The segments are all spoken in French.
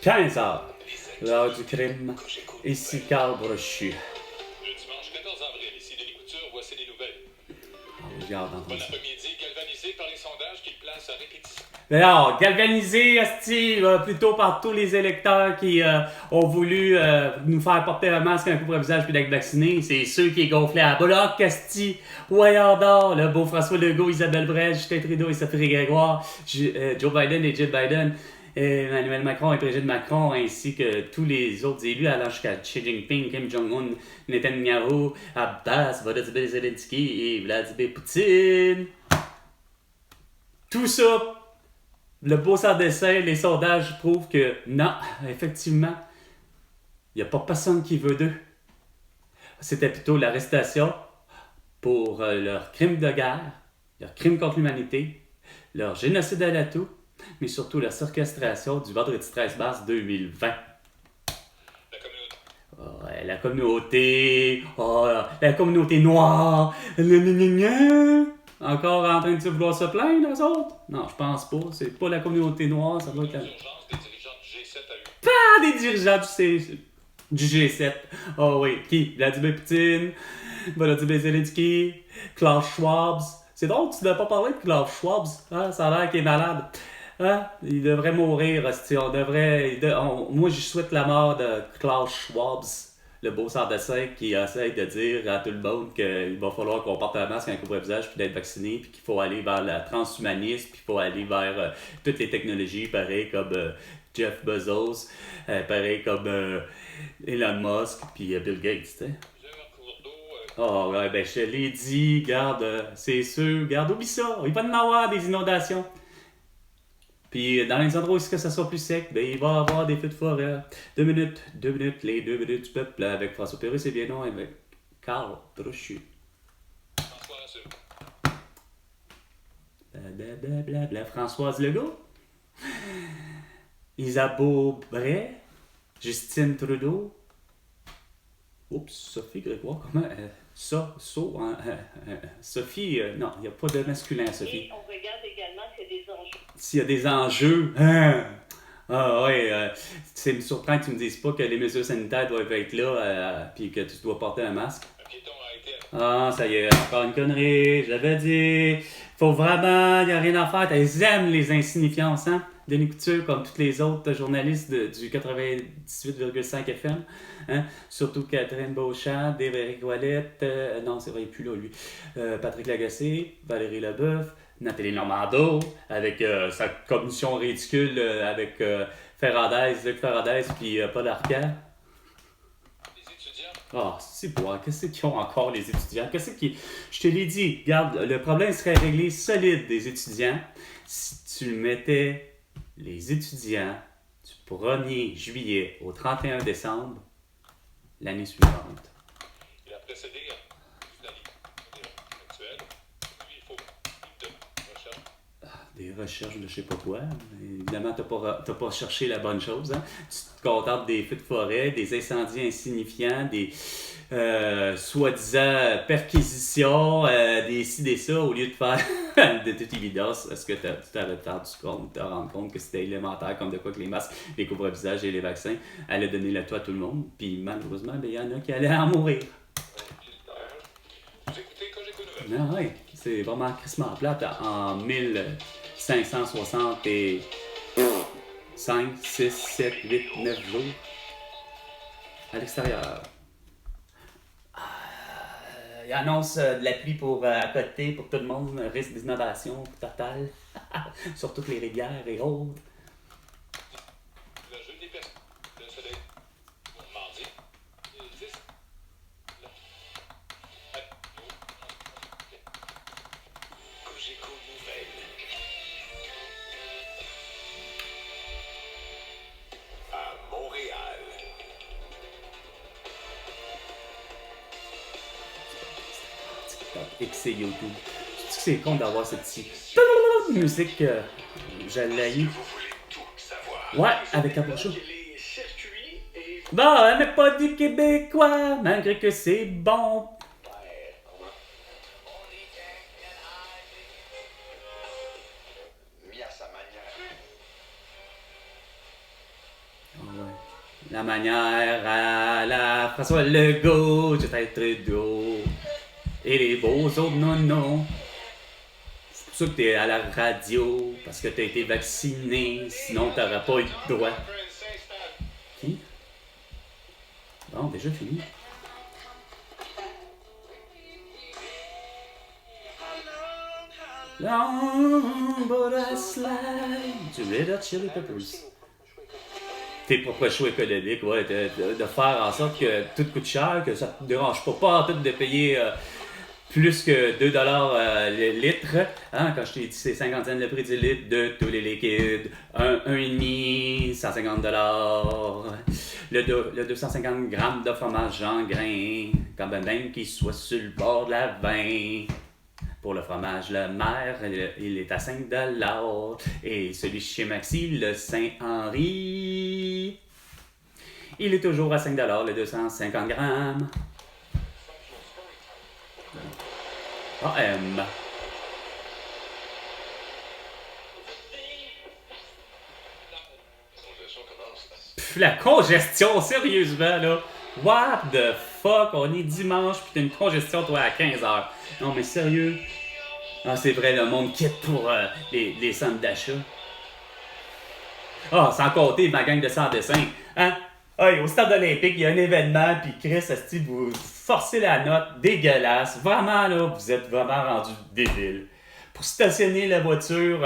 15h, l'heure du crime. Ici Carl Brochu. Le dimanche 14 avril, ici Denis Couture, voici les nouvelles. Ah oui, j'ai hâte d'entendre Bon ça. après-midi, galvanisé par les sondages qui le placent à répétition. Alors, galvanisé, asti, plutôt par tous les électeurs qui ont voulu nous faire porter un masque, un couvre-visage puis d'être vaccinés. C'est ceux qui est gonflé à bloc, asti, Voyons d'or, le beau François Legault, Isabelle Brèche, Justin Trudeau et Sophie Grégoire, Joe Biden et Jill Biden, Emmanuel Macron et Brigitte Macron, ainsi que tous les autres élus allant jusqu'à Xi Jinping, Kim Jong-un, Netanyahu, Abbas, Volodymyr Zelensky et Vladimir Poutine. Tout ça, le beau sans dessin, les sondages prouvent que non, effectivement, il n'y a pas personne qui veut d'eux. C'était plutôt l'arrestation pour leurs crimes de guerre, leurs crimes contre l'humanité, leur génocide à la toux, mais surtout leur séquestration du vendredi 13 mars 2020. La communauté. Ouais, la communauté noire, gna. Encore en train de vouloir se plaindre, eux autres? Non, je pense pas. C'est pas la communauté noire, ça doit être la... Urgence des dirigeants du G7 à eu. Ah, des dirigeants du G7. Oh oui, qui? Vladimir Poutine, Volodymyr Zelensky, Klaus Schwab. C'est drôle, tu ne pas parler de Klaus Schwab. Hein? Ça a l'air qu'il est malade. Hein? Il devrait mourir. Moi, je souhaite la mort de Klaus Schwab, le beau sans-dessin qui essaye de dire à tout le monde qu'il va falloir qu'on porte un masque, un couvre-visage, puis d'être vacciné, puis qu'il faut aller vers le transhumanisme, puis qu'il faut aller vers toutes les technologies, pareil comme Jeff Bezos, pareil comme Elon Musk, puis Bill Gates, tu sais. Plusieurs cours d'eau. Oh, ouais, ben je te l'ai dit, garde, c'est sûr, garde, oublie ça, il va y en avoir des inondations. Puis dans les endroits où ça soit plus sec, ben il va y avoir des feux de forêt. 2 minutes, les 2 minutes du peuple avec François Pérus, c'est bien non, avec Carl Brochu. François Rassure. Blablabla, Françoise Legault, Isabeau Bray, Justine Trudeau, oups, Sophie Grégoire, comment Sophie, non, il n'y a pas de masculin à Sophie. Et on regarde également s'il y a des enjeux. S'il y a des enjeux, hein? Ah ouais, ça me surprend que tu me dises pas que les mesures sanitaires doivent être là, puis que tu dois porter un masque. Un piéton a été. Ah, ça y est, encore une connerie, j'avais dit. Faut vraiment, il n'y a rien à faire. Ils aiment les insignifiances, hein? Denis Couture, comme tous les autres journalistes du 98,5 FM. Hein? Surtout Catherine Beauchamp, Dave Ouellette, non, c'est vrai, il n'est plus là, lui. Patrick Lagacé, Valérie Leboeuf, Nathalie Normando, avec sa commission ridicule, avec Luc Ferrandez, puis Paul Arcand. Les étudiants. Ah, c'est beau, hein? Qu'est-ce qu'ils ont encore, les étudiants? Je te l'ai dit, regarde, le problème serait réglé solide des étudiants si tu mettais les étudiants du 1er juillet au 31 décembre l'année suivante. Il a précédé l'année actuelle. Lui, il faut de recherche. Des recherches de je sais pas quoi. Évidemment, t'as pas cherché la bonne chose. Hein? Tu te contentes des feux de forêt, des incendies insignifiants, des soi-disant perquisitions, des ci, des ça, au lieu de faire de toute évidence, est-ce que tu t'avais te rendre compte que c'était élémentaire, comme de quoi que les masques, les couvre-visages et les vaccins allaient donner le toit à tout le monde, puis malheureusement, il y en a qui allaient en mourir. Vous écoutez Cogeco Nouvelles. Ah oui, c'est vraiment crissement plate en 1565, 6, 7, 8, 9 jours à l'extérieur. Il annonce de la pluie pour à côté pour tout le monde, un risque d'inondation totale sur toutes les rivières et autres. Le jeu des personnes. Le soleil. Mardi. 10. Cogeco Nouvelles. À Montréal. X et YouTube. Tu sais que c'est con d'avoir cette petite musique, je l'ai eu. Vous voulez tout savoir. Ouais, avec un show. Les circuits et. Bah, mais pas du québécois, malgré que c'est bon. Mis à sa manière. la manière à la François Legault, je vais être Trudeau. Et les beaux autres non. C'est pour ça que t'es à la radio, parce que t'as été vacciné, sinon t'aurais pas eu le droit. Qui? Bon, déjà fini. Long but I slide. Du Red Hot Chili Peppers. Tes propres choix économiques, ouais, de faire en sorte que tout coûte cher, que ça te dérange pas en tout de payer plus que 2$ le litre. Hein, quand je t'ai dit c'est 50 cents le prix du litre de tous les liquides. 1,5, 150$. Le 250 grammes de fromage en grains, quand même qu'il soit sur le bord de la vin. Pour le fromage Le Maire, il est à 5$. Et celui chez Maxi, le Saint-Henri, il est toujours à 5$, le 250 grammes. AM. Pff, la congestion, sérieusement, là. What the fuck? On est dimanche, pis t'as une congestion, toi, à 15h. Non, mais sérieux? Ah, c'est vrai, le monde quitte pour les centres d'achat. Ah, sans compter ma gang de sans-dessin. Hein? Hey, au stade olympique, il y a un événement, puis Chris, esti, vous forcez la note, dégueulasse. Vraiment, là, vous êtes vraiment rendu débile. Pour stationner la voiture,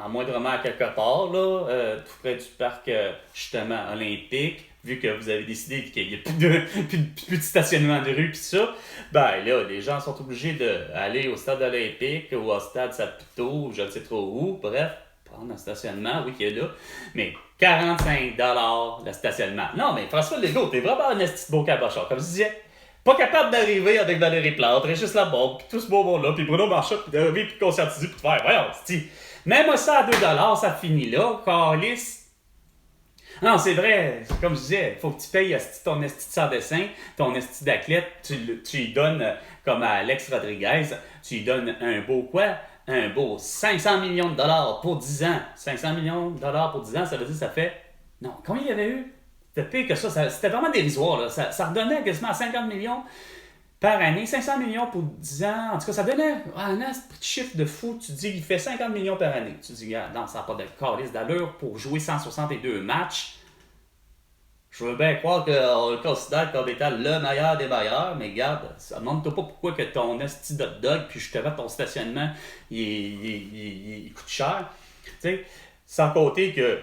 en moindrement à quelque part, là, tout près du parc, justement, olympique, vu que vous avez décidé qu'il n'y a plus de stationnement de rue pis ça, ben là, les gens sont obligés d'aller au stade olympique ou au stade Saputo, ou je ne sais trop où, bref, prendre un stationnement, oui, qui est là, mais 45$ le stationnement. Non, mais François Legault, t'es vraiment un esti de beau cabochon, comme je disais. Pas capable d'arriver avec Valérie Plante, Régis Laborde, pis tout ce beau monde-là, pis Bruno Marchand, pis d'arriver, pis de conscientiser, pis de faire, voyons, c'ti. Même ça à 2$, ça finit là, calice. Non, c'est vrai, comme je disais, faut que tu payes ton esti de sans-dessin, ton esti d'athlète, tu lui donnes, comme à Alex Rodriguez, tu lui donnes un beau quoi? Un beau 500 millions de dollars pour 10 ans. 500 millions de dollars pour 10 ans, ça veut dire que ça fait... Non, combien il y avait eu? C'était pire que ça, c'était vraiment dérisoire, là. Ça redonnait quasiment 50 millions par année, 500 millions pour 10 ans. En tout cas, ça donnait un chiffre de fou. Tu dis qu'il fait 50 millions par année. Tu dis, regarde, non, ça n'a pas de calice d'allure pour jouer 162 matchs. Je veux bien croire qu'on le considère comme étant le meilleur des meilleurs, mais regarde, ça ne montre pas pourquoi que ton esti de hot dog, puis justement ton stationnement, il coûte cher. Tu sais, sans compter que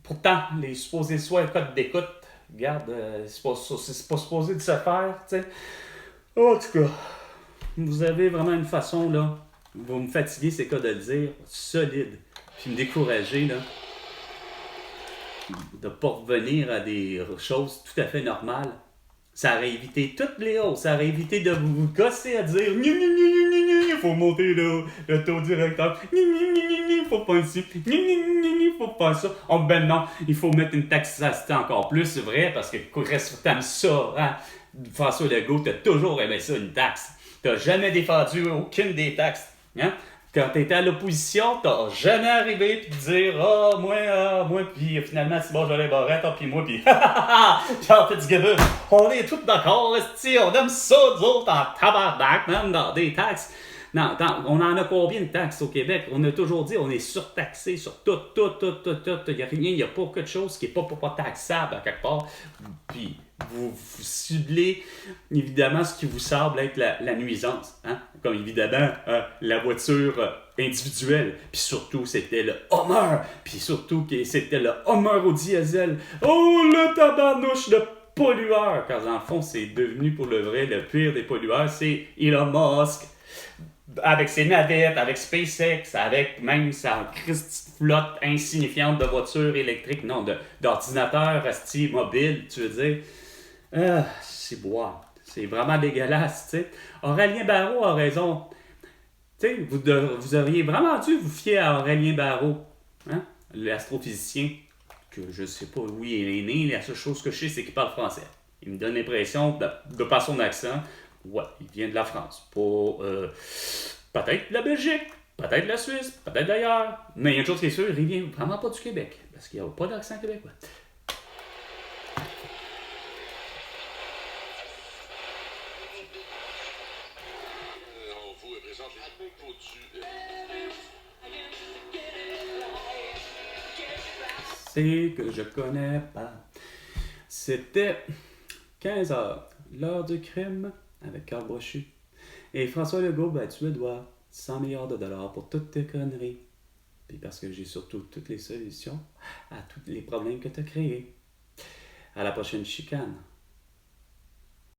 pourtant, les supposés soins codes d'écoute, regarde, c'est pas supposé de se faire, tu sais. En tout cas, vous avez vraiment une façon, là, vous me fatiguez, c'est quoi de le dire, solide, puis me décourager, là, de pas revenir à des choses tout à fait normales. Ça aurait évité toutes les hausses, ça aurait évité de vous gosser à dire il faut monter le taux directeur, faut pas ici, faut pas ça. Oh ben non, il faut mettre une taxation encore plus, c'est vrai, parce que t'aimes ça, hein? François Legault, t'as toujours aimé ça, une taxe. T'as jamais défendu aucune des taxes, hein? Quand t'étais à l'opposition, t'as jamais arrivé pis dire moi, pis finalement c'est bon, j'allais barrer, tant pis moi, pis j'en fais du gabeux. On est tous d'accord, on aime ça, nous autres, en tabarnak, même dans des taxes. Non, on en a combien de taxes au Québec? On a toujours dit on est surtaxé sur tout. Il n'y a rien, il n'y a pas quelque chose qui n'est pas taxable à quelque part. Puis vous ciblez évidemment ce qui vous semble être la nuisance. Hein? Comme évidemment la voiture individuelle. Puis surtout, c'était le Hummer. Puis surtout, c'était le Hummer au diesel. Oh, le tabarnouche de pollueur! Car dans le fond, c'est devenu pour le vrai le pire des pollueurs, c'est Elon Musk. Avec ses navettes, avec SpaceX, avec même sa flotte insignifiante de voitures électriques, non, d'ordinateurs mobiles, tu veux dire. C'est boire. C'est vraiment dégueulasse, tu sais. Aurélien Barraud a raison. Tu sais, vous auriez vraiment dû vous fier à Aurélien Barraud, hein, l'astrophysicien, que je sais pas où il est né, la seule chose que je sais, c'est qu'il parle français. Il me donne l'impression, de par son accent, ouais, il vient de la France, pas peut-être de la Belgique, Peut-être la Suisse, peut-être d'ailleurs. Mais il y a une chose qui est sûre, il vient vraiment pas du Québec. Parce qu'il n'y a pas d'accent québécois. On vous présente les au-dessus. C'est que je connais pas. C'était 15h, l'heure du crime avec Carl Brochu. Et François Legault, ben, tu me dois 100 milliards de dollars pour toutes tes conneries. Puis parce que j'ai surtout toutes les solutions à tous les problèmes que tu as créés. À la prochaine chicane.